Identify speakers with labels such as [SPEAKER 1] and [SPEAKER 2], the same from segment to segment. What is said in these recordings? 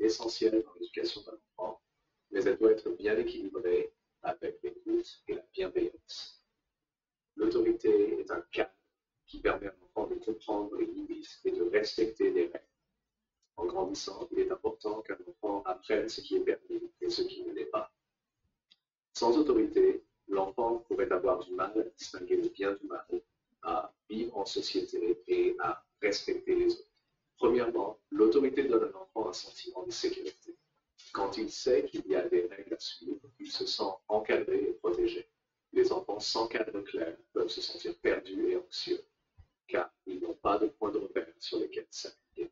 [SPEAKER 1] essentielle dans l'éducation d'un enfant, mais elle doit être bien équilibrée avec l'écoute et la bienveillance. L'autorité est un cadre qui permet à l'enfant de comprendre les limites et de respecter les règles. En grandissant, il est important qu'un enfant apprenne ce qui est permis et ce qui ne l'est pas. Sans autorité, l'enfant pourrait avoir du mal à distinguer le bien du mal, à vivre en société et à respecter les autres. Premièrement, l'autorité donne à l'enfant un sentiment de sécurité. Quand il sait qu'il y a des règles à suivre, il se sent encadré et protégé. Les enfants sans cadre clair peuvent se sentir perdus et anxieux, car ils n'ont pas de point de repère sur lesquels s'appuyer.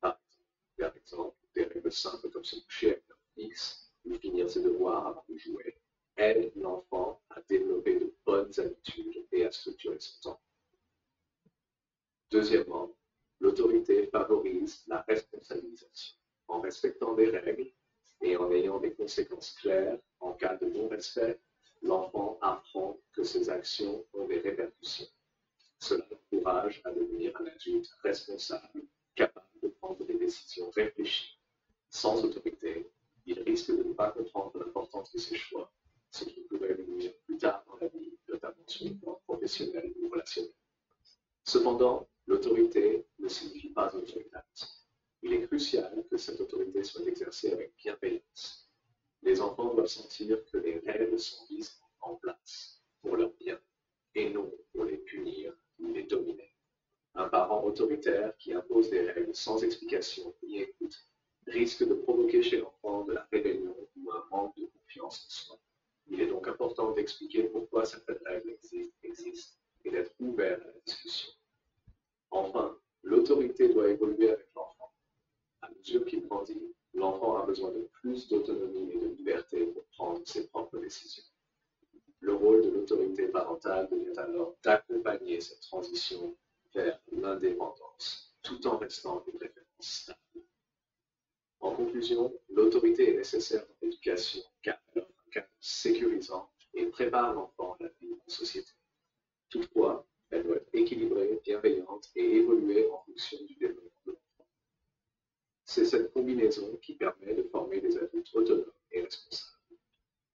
[SPEAKER 1] Par exemple, des règles simples comme se coucher avec leur fixe ou finir ses devoirs avant de jouer aident l'enfant à développer de bonnes habitudes et à structurer son temps. Deuxièmement, l'autorité favorise la responsabilisation. En respectant des règles et en ayant des conséquences claires en cas de non-respect, l'enfant apprend que ses actions ont des répercussions. Cela l'encourage à devenir un adulte responsable, capable de prendre des décisions réfléchies. Sans autorité, il risque de ne pas comprendre l'importance de ses choix, ce qui pourrait lui nuire plus tard dans la vie, notamment sur le plan professionnel ou relationnel. Cependant, l'autorité ne signifie pas autoritarisme. Il est crucial que cette autorité soit exercée avec bienveillance. Les enfants doivent sentir que les règles sont mises en place pour leur bien et non pour les punir ou les dominer. Un parent autoritaire qui impose des règles sans explication ni écoute risque de provoquer chez l'enfant de la rébellion ou un manque de confiance en soi. Il est donc important d'expliquer pourquoi certaines règles existent et d'être ouvert à la discussion. Enfin, l'autorité doit évoluer avec l'enfant. À mesure qu'il grandit, l'enfant a besoin de plus d'autonomie et de liberté pour prendre ses propres décisions. Le rôle de l'autorité parentale devient alors d'accompagner cette transition vers l'indépendance, tout en restant une référence stable. En conclusion, l'autorité est nécessaire dans l'éducation car elle offre un cadre sécurisant et prépare l'enfant à la vie en société. Toutefois, elle doit être équilibrée, bienveillante et évoluer en fonction du développement de l'enfant. C'est cette combinaison qui permet de former des adultes autonomes et responsables.